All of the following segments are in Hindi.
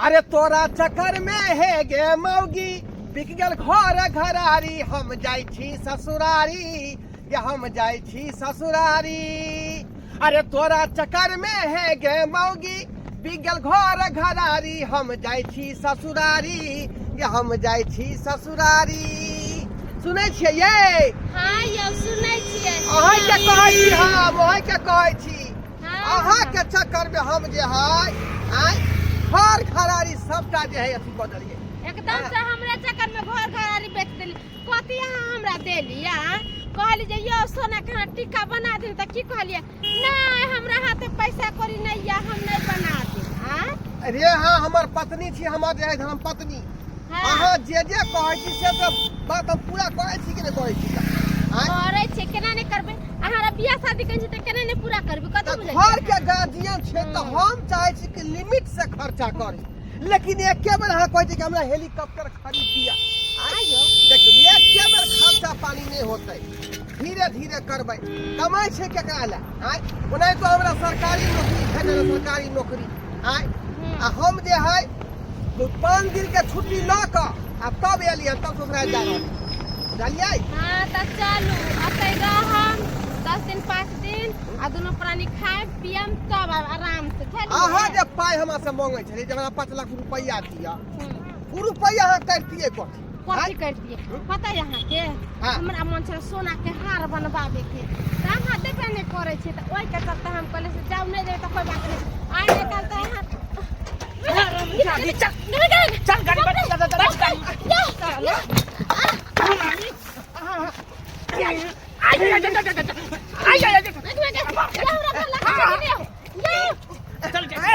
अरे तोरा चक्कर में है गे मौगी बिक गेल घर घरारी हम जाई छी ससुरारी ये हम जाई छी ससुरारी। अरे तोरा चक्कर में है गे मौगी बिक गेल घर घरारी हम जाई छी ससुरारी ये हम जाई छी ससुरारी। सुनै छियै ये? हाँ यौ सुनै छियै। अहाँ के कहै छी हम ओहे के कहै छी। अहाँ के चक्कर में हम जे है घर घरारी सबटा जे है अथी बदलिए एकदम से हमरा चक्कर में घर घरारी बेच देली। कथी अहाँ हमरा देली कहली जे यो सोना के टीका बना दे त की कहलिए नहीं हमरा हाथे पैसा करी नहीं या हम नहीं बना दे। अरे हाँ हमर पत्नी छी हमर जे है धर्म पत्नी। अहाँ जे कहै छी से सब बात हम पूरा कहै छी कि नहीं कहै छी? करे छी केना नहीं करबे अहाँ बियाह शादी करै छी त केना नहीं पूरा करबे कत बुझै घर के गार्जियन छै त हम चाहै छी कि लिमिट से खर्चा करी लेकिन एके बेर अहाँ कहै छी कि हमरा हेलीकॉप्टर खरीद दिया। आइयो देखिए एके बेर खर्चा पानी नहीं होतै धीरे धीरे करबै कमाई छै केकरा ले ओनाहि तो हमरा सरकारी नौकरी भेटल सरकारी नौकरी आ हम जे है 5 दिन के छुट्टी ल क आ तब एलियै तब ससुराल जा रहल जानिए। हां त चलू अतै रहम 10 दिन 5 दिन आ दोनों प्राणी खाए पियम तब आराम से अहाँ जे पाई हमरा से मांगे छले जे हमरा 5 लाख रुपया दिया उ रुपया अहाँ करतिए कथी करतिए पता है अहाँ के हमरा मन छे सोना के हार बनवावे के अहाँ देबे नहीं करे छी त ओइ के चलते हम कहले से जाऊ नहीं दे त कोई बात नहीं आइ निकलते हैं चल गाड़ी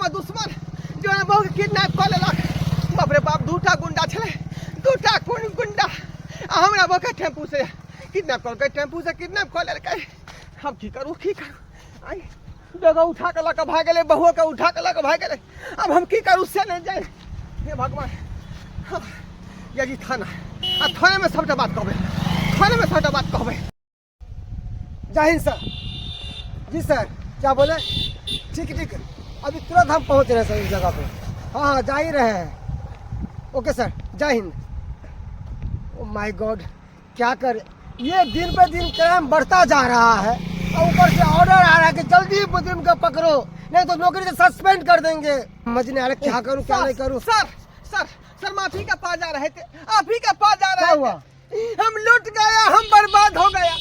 दुश्मन जो है बहु किडनैप कर लेलक। बाप रे बाप दूटा गुंडा छले दूटा गुंडा हमरा बहु टेम्पू से किडनैप कर टेम्पू से किडनैप कर लेलक। हम की करूं आई जगह उठा के लक भाग गेले बहु के उठा के लक भाग गेले अब हम की करूं से नहीं जाए हे भगवान। ये जी थाना आ थाने में सबटा बात कहबे थाने में सबटा बात कहबे। जय हिंद सर। जी सर क्या बोले? ठीक अभी तुरंत हम पहुंच रहे हैं सर इस जगह पे। हाँ जा ही रहे हैं। ओके सर जय हिंद। ओ माय गॉड क्या करे ये दिन पे दिन क्राइम बढ़ता जा रहा है और ऊपर से ऑर्डर आ रहा है कि जल्दी मुजरिम को पकड़ो नहीं तो नौकरी से सस्पेंड कर देंगे। समझ नहीं आ रहा क्या करूं क्या नहीं करूं। सर माफी का पास जा रहे थे आप ही का पास जा रहे हुआ हम लूट गया हम बर्बाद हो गया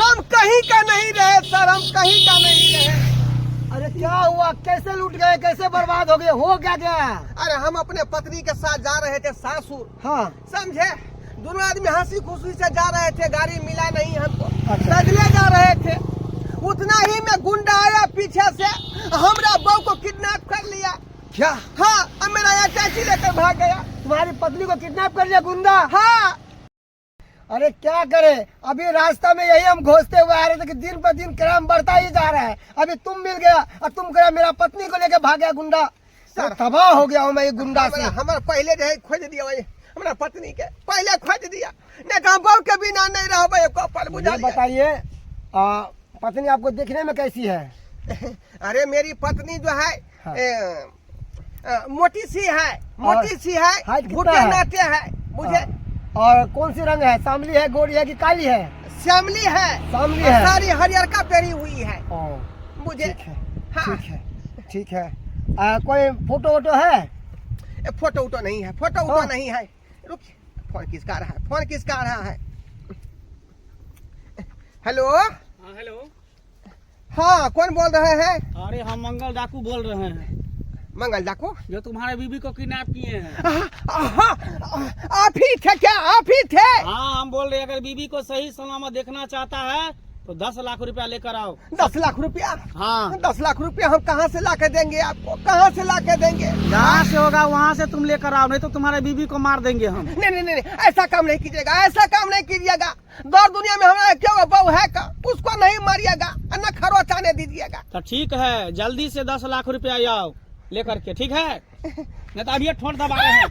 हम कहीं का नहीं रहे सर हम कहीं का नहीं रहे। अरे क्या हुआ कैसे लूट गए कैसे बर्बाद हो गए हो क्या? अरे हम अपने पत्नी के साथ जा रहे थे सासुर। हाँ समझे दोनों आदमी हंसी खुशी से जा रहे थे गाड़ी मिला नहीं हमको पैदले जा रहे थे उतना ही में गुंडा आया पीछे से हमरा बहू को किडनैप कर लिया। क्या? हाँ अब मेरा यहाँ टैक्सी लेकर भाग गया। तुम्हारी पत्नी को किडनैप कर लिया गुंडा? हाँ। अरे क्या करे अभी रास्ता में यही हम घोषते हुए आ रहे थे कि दिन पर दिन क्राइम बढ़ता ही जा रहा है। अभी तुम मिल गया और तुम कह मेरा पत्नी को लेकर भाग गया गुंडा। सर तबाह हो गया हूँ मैं ये गुंडा से। हमारा पहले जो है खोज दिया भाई हमारा पत्नी के पहले खोज दिया नहीं तो बहू के बिना नहीं रह। बताइए पत्नी आपको देखने में कैसी है? अरे मेरी पत्नी जो है मोटी सी है घुटे नाटे है मुझे। और कौन सी रंग है सांवली है गोरी है कि काली है? श्यामली है सारी हरियर का पहनी हुई है मुझे। ठीक है कोई फोटो वोटो है? फोटो वोटो नहीं है नहीं है। रुक फोन किसका रहा है? हेलो हाँ, कौन बोल रहे हैं? अरे हम मंगल डाकू बोल रहे हैं, मंगल डाकू? जो तुम्हारे बीबी को किडनैप किए हैं। आप ही थे क्या? आप ही थे? हाँ, हम बोल रहे हैं अगर बीबी को सही सलामत देखना चाहता है तो 10 लाख रुपया लेकर आओ। 10 लाख रुपया? हाँ, 10 लाख रुपया हम कहाँ से ला के देंगे आपको? कहाँ से ला के देंगे? जहाँ से होगा वहाँ से तुम लेकर आओ, नहीं तो तुम्हारे बीबी को मार देंगे हम। नहीं नहीं नहीं, ऐसा काम नहीं कीजिएगा, ऐसा काम नहीं कीजिएगा। दौर दुनिया में हमारा क्यों बहू है का? उसको नहीं मारिएगा, न खरोच आने दीजिएगा। तो ठीक है, जल्दी से 10 लाख रुपया आओ लेकर के, ठीक है? नहीं तो अभी ठोंठ दबा रहे हैं।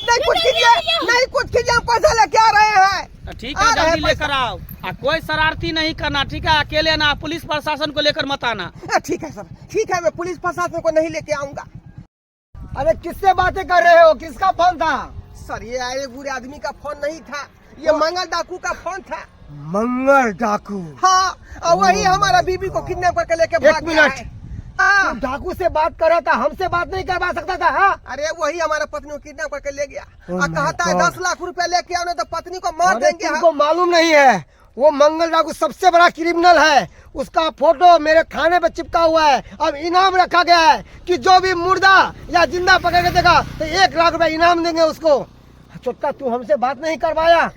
नहीं कुछ कीजिए, नहीं कुछ कीजिए, हम पैसा लेके आ रहे हैं। ठीक है, जल्दी लेकर आओ। कोई शरारती नहीं करना, ठीक है? अकेले ना, पुलिस प्रशासन को लेकर मत आना। ठीक है सर, ठीक है, मैं पुलिस प्रशासन को नहीं लेके आऊंगा। अरे किससे बातें कर रहे हो? किसका फोन था? सर ये आए बुरे आदमी का फोन नहीं था, ये मंगल डाकू का फोन था। मंगल डाकू? हाँ, और वही हमारा बीबी को किडनैप करके लेके भाग गया है। हाँ, डाकू से बात कर रहा था, हमसे बात नहीं करवा सकता था? हाँ? अरे वही हमारा पत्नी को किडनैप करके ले गया Oh और my कहता है God. 10 लाख रुपया लेके आओ नहीं तो पत्नी को मार अरे देंगे तुमको हम। मालूम नहीं है, वो मंगल डाकू सबसे बड़ा क्रिमिनल है। उसका फोटो मेरे थाने पे चिपका हुआ है। अब इनाम रखा गया है कि जो भी मुर्दा या जिंदा पकड़ के देगा तो 1 लाख रुपया इनाम देंगे उसको। चुटका तू हमसे बात नहीं करवाया।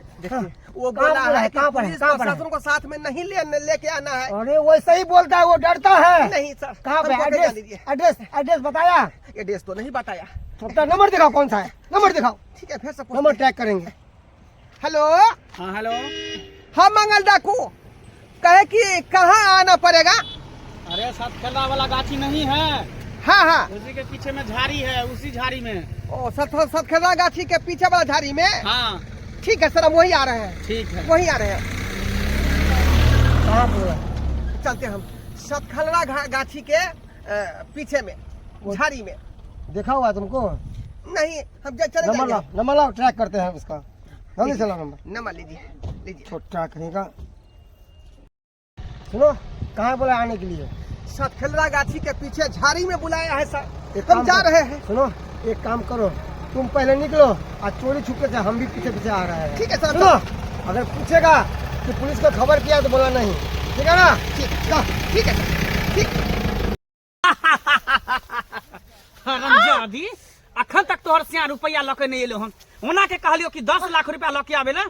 वो कहाँ बोला पर है? है कि कहाँ पर है? पुलिस कहाँ पर है? प्रशासन को साथ में नहीं लेके आना है। अरे वैसे ही बोलता है, वो डरता है। नहीं सर, कहाँ पे? हमको भेजा दीजिए। एड्रेस बताया? एड्रेस तो नहीं बताया। चुटका नंबर दिखाओ, कौन सा है? नंबर दिखाओ, ठीक है, फिर से नंबर ट्रैक करेंगे। हेलो, हाँ, हेलो। हाँ मंगल डाकू, कहे कि कहाँ आना पड़ेगा? अरे सतखेला वाला गाछी नहीं है, हाँ हाँ, उसी के पीछे में झाड़ी है, उसी झाड़ी में। ओ सतखेला गाछी के पीछे वाला झाड़ी में? हाँ, ठीक है सर, हम वही आ रहे हैं, ठीक है। वही आ रहे हैं। कहाँ पर? चलते हम सतखेला गाछी के पीछे में, झाड़ी में। देखा हुआ तुमको? नहीं, हम चले नंबर लाओ, जाएंगे। नंबर लाओ, ट्रैक करते हैं उसका। जल्दी चला नंबर। नंबर लीजिए, लीजिए। छोटा कहीं का। सुनो, कहाँ बोला आने के लिए? सतखेला गाछी के पीछे झाड़ी में बुलाया है सर, एक हम काम जा करो। रहे हैं। सुनो, एक काम करो, तुम पहले निकलो और चोरी छुपके से हम भी पीछे पीछे आ रहे हैं। ठीक है सर। सुनो, अगर पूछेगा कि पुलिस को खबर किया तो बोला नहीं, ठीक है ना? ठीक है, ठीक है सर, ठीक। रमजादी अखन तक तोहर से रुपया लके नहीं एलो हम। होना के कहलियो कि 10 लाख रुपया लके आवे ना,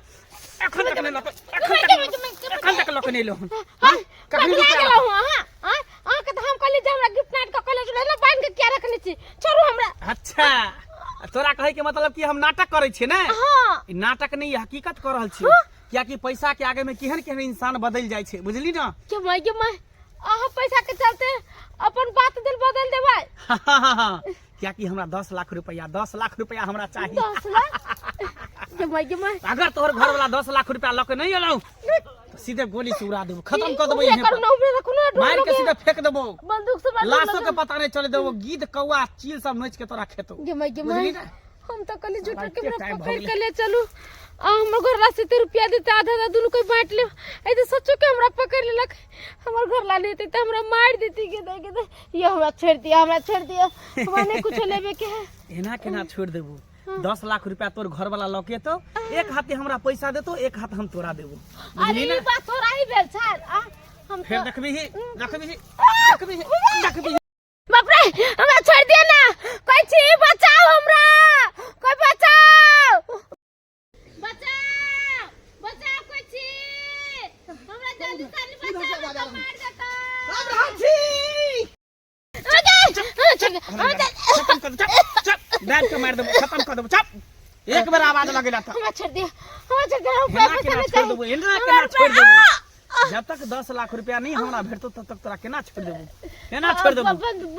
अखन तक नहीं लके, अखन तक लके नहीं एलो हम। हां, कखनी पगला रुपया गेलौ हां हां हां के हम कहली जे हमरा गिफ्ट नाइट का कॉलेज ले बांध के क्या रखले छी, छोड़ू हमरा। अच्छा, तोरा कहे के मतलब कि हम नाटक करे छी ना? हां, ई नाटक नहीं, ई हकीकत कर रहल छी। क्या कि पैसा के आगे में केहन केहन इंसान बदल जाय छै, बुझली ना? के मैं आहा पैसा के चलते अपन बात दिल बदल देबै। क्या कि हमरा 10 लाख रुपया हमरा चाहिए। 10 लाख के मैं अगर तोहर घर वाला 10 लाख रुपया लके नहीं एलो तो सीधे गोली से उड़ा देबो, खत्म कर देबो, यहीं पर मार के सीधे फेंक देबो, बंदूक से मार लाशों के पता नहीं चले देबो, गिद्ध कौआ चील सब नोच के तोरा खेतो। बुझली ना? हम तो कल झूठ के के टाइम पकड़ भगले। के ले चलू। हमर घर ला 70 रुपया देते, आधा आधा दोनों कोई बांट ले। ए तो सच्चो के हमरा पकड़ लेलक, हमर घर ला लेते तो हमरा मार देती के दे ये हमरा छोड़ दिया, हमरा नहीं कुछ लेबे के है। एना केना छोड़ देबो? 10 लाख रुपया तोर घर वाला लके तो एक हाथे हमरा पैसा देतो, एक हाथ हम तोरा देबो, अरे बुझली ई ना? बात थोड़ा ही भेल छार। हम फिर तो देखबी बाप रे, हमरा छोड़ दिया ना, कोई छी बचाओ हमरा, कोई बचाओ, बचाओ कोई छी, हमरा जल्दी से बचाओ, मार देता। बैठ के मार देबो, खत्म कर देबो, चुप। एक बार आवाज लगेला था, हमरा छोड़ दिया, हम एना केना छोड़ देबो, एना केना छोड़ देबो? जब तक 10 लाख रुपया नहीं हमरा भेटतो तब तक तोरा केना छोड़ देबो? केना छोड़ देबो? बंदूक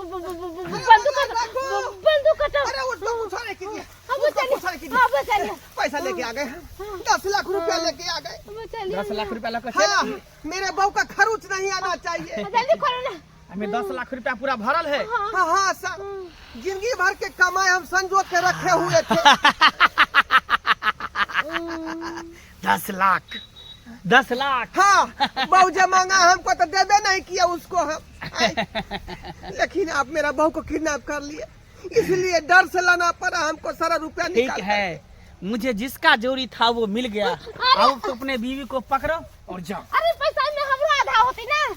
कटो। अरे उसको मुझे कीजिए, अब उसको चलिए, कीजिए। अब चलिए, पैसा लेके आ गए हम, 10 लाख रुपया लेके आ गए। अब चलिए। 10 लाख रुपया लके हाँ, मेरे बहू का खर्च नहीं आना चाहिए। जल्दी खोलो ना। हमें 10 लाख रुपया पूरा भरल है। हाँ हाँ सर, जिंदगी भर के कमाए हम संजो के रखे हुए थे। 10 लाख। हाँ, बहू जो मांगा हमको तो देबे नहीं किया उसको हम। लेकिन आप मेरा बहू को किडनैप कर लिए, इसलिए डर से लाना पड़ा हमको सारा रुपया ठीक निकाल। है, मुझे जिसका जोरी था वो मिल गया। अब तो अपने बीवी को पकड़ो और जाओ। अरे पैसा देती ना।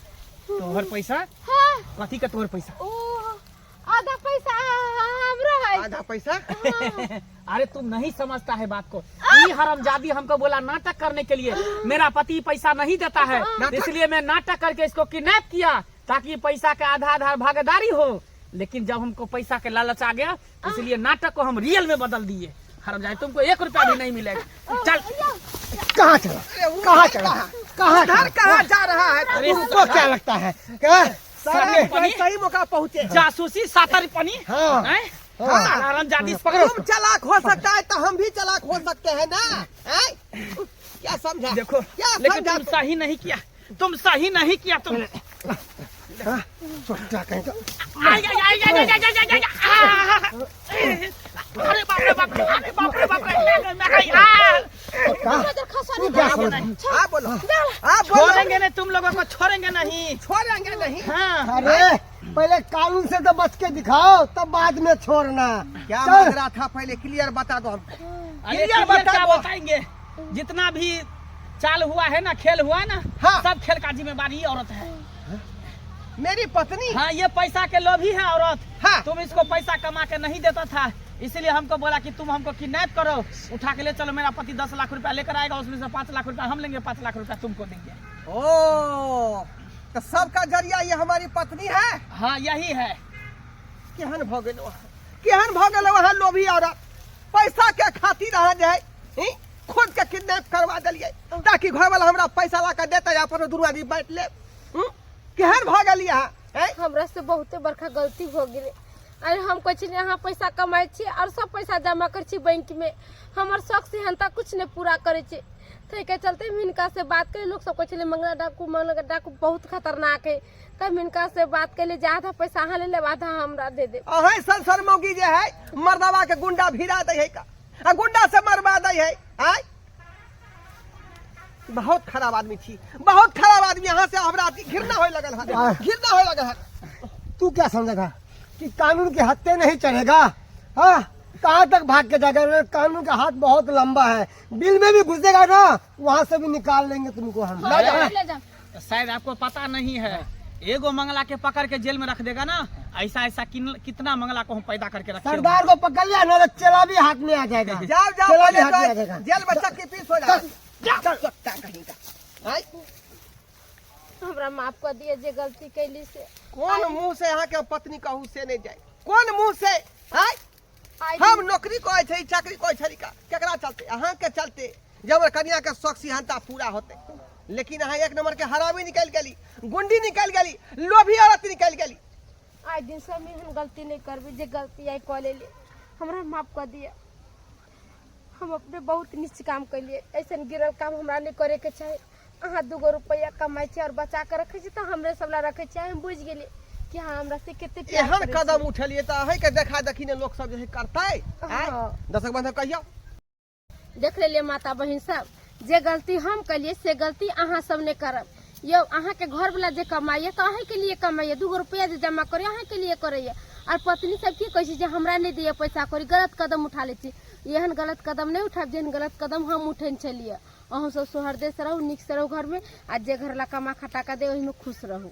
तोहर पैसा हाँ कथी का तोहर पैसा? ओ आधा पैसा हमरा है। आधा पैसा अरे तुम नहीं समझता है बात को। ये हरामजादी हमको बोला नाटक करने के लिए, मेरा पति पैसा नहीं देता है, इसलिए मैं नाटक करके इसको किडनैप किया ताकि पैसा का आधा आधा भागीदारी हो। लेकिन जब हमको पैसा के लालच आ गया इसलिए नाटक को हम रियल में बदल दिए। हरामजादी तुमको 1 रुपया भी नहीं मिलेगा। चल कहाँ चला कहाँ चला कहाँ घर कहाँ जा रहा है? अरे तुमको क्या लगता है क्या सारे पानी? सही मौका पहुँचे। जासूसी सातर पानी। हाँ। हैं? हाँ। हरामजादी तुम चालाक हो सकता है तो हम भी चालाक हो सकते हैं ना। हैं? क्या समझा? देखो क्या लेकिन समझा? तुम सही नहीं किया, तुम सही नहीं किया तुम। छोटा कहीं का अरे बाप रे बाप रे, अरे बाप रे बाप रे, मैं गई। नजर खसवानी क्या कर समझ देना। हाँ बोलो, हाँ बोलो। छोड़ेंगे नहीं, तुम लोगों को छोड़ेंगे नहीं। छोड़ेंगे नहीं। हाँ अरे पहले कानून से तो बच के दिखाओ तब बाद में छोड़ना। क्या चल। मांग रहा था पहले क्लियर बता दो हम। अरे क्लियर क्या बता दो। बताएंगे? जितना भी चाल हुआ है ना, खेल हुआ ना, हाँ। सब खेल का जिम्मेवारी ये औरत है। मेरी पत्नी। हाँ ये पैसा के लोभी है औरत। हाँ। तुम इसको पैसा कमा के नहीं देता था, इसलिए हमको बोला कि तुम हमको किडनैप करो, उठा के ले चलो। मेरा पति 10 लाख रुपया लेकर आएगा, उसमें से 5 लाख रुपया हम लेंगे, 5 लाख रुपया तुमको देंगे। ओ तो सबका जरिया ये हमारी पत्नी है। हाँ यही है। केहन भ गेल वहाँ, केहन भ गेल वहाँ लोभी औरत। पैसा के खातिर रह जाए ही? खुद के किडनैप करवा दिलिए ताकि घर वाला हमरा पैसा ला के देते अपन दुनू आदमी बांट ले। केहन भ गेल यहाँ? हैं? हमरा से बहुते बड़का गलती हो गेले। अरे हम कुछ यहाँ पैसा कमाए छी और सब पैसा जमा कर छी बैंक में। हमार शौक से हंता कुछ नहीं पूरा करे छी। थे के चलते हिनका से बात करे, लोग सब कुछ मंगला डाकू बहुत खतरनाक है। तब हिनका से बात के लिए आधा पैसा अहाँ ले ले, आधा हमरा दे दे। अहे संसर मौगी जे है मर्दवा के गुंडा भिड़ा दे है का, आ गुंडा से मरवा दे है। आय बहुत खराब आदमी थी, बहुत खराब आदमी। यहाँ से हमरा घृणा होए लगल है, घृणा होए लगल है। तू क्या समझेगा कि कानून के हत्थे नहीं चढ़ेगा? हाँ कहाँ तक भाग के जाएगा? कानून का हाथ बहुत लंबा है, बिल में भी घुसेगा ना वहाँ से भी निकाल लेंगे तुमको हम। हाँ, ले जा। तो शायद आपको पता नहीं है, एगो मंगला के पकड़ के जेल में रख देगा ना, ऐसा ऐसा कितना मंगला को हम पैदा करके रखे। सरदार को पकड़ लिया ना तो चला भी हाथ में आ जाएगा। जाओ जाओ चला भी पहले हाथ में आ तो जाएगा। जेल बच्चा की पीस हो जाए। कुत्ता कहीं का। आय हमरा माफ कर दिए जे गलती कैली से। कौन मुंह से यहाँ के पत्नी कहू से नहीं जाए? कौन मुंह से? आय आई हम नौकरी कोई थे, चाकरी कोई छरी का, केकरा चलते? अहाँ के चलते जब कन्या के शौक सिहानता पूरा होते। लेकिन अहाँ 1 नंबर के हरामी निकल गली, गुंडी निकल गली, लोभी औरत निकल गली। आज दिन से हम गलती नहीं करबी, जे गलती आई कॉल ले हमरा माफ कर दिया। हम अपने बहुत नीच काम कैलिए, ऐसा गिरल काम हमरा नहीं करे के चाहे। अहाँ 2 रुपया कमाई छे और बचा के रखे छे तो हमरे सबला रखे छे। हम बुझ गेली कि हाँ हमरा से कितने प्यार एहन करे कदम उठलिए तो अहे के देखा देखी ने लोग सब जे करते। हाँ। दर्शक बंधु कहियो देख लेलिए माता बहन सब, जे गलती हम कलिए से गलती अहाँ सब ने करब। यो अहाँ के घर वाला जे कमाइए तो अहाँ के लिए कमाइए, 2 रुपया जे जमा करिए अहाँ के लिए करिए। और पत्नी सब की कहे जे हमरा नहीं दिए पैसा करी, गलत कदम उठा ले छी। एहन गलत कदम नहीं उठाब जेहन गलत कदम हम उठेन चलिए। अहूँ सब सोहरदे से रहू, नीक से रहू घर में, आ जे घर ला कमा खटा का दे ओही में खुश रहू।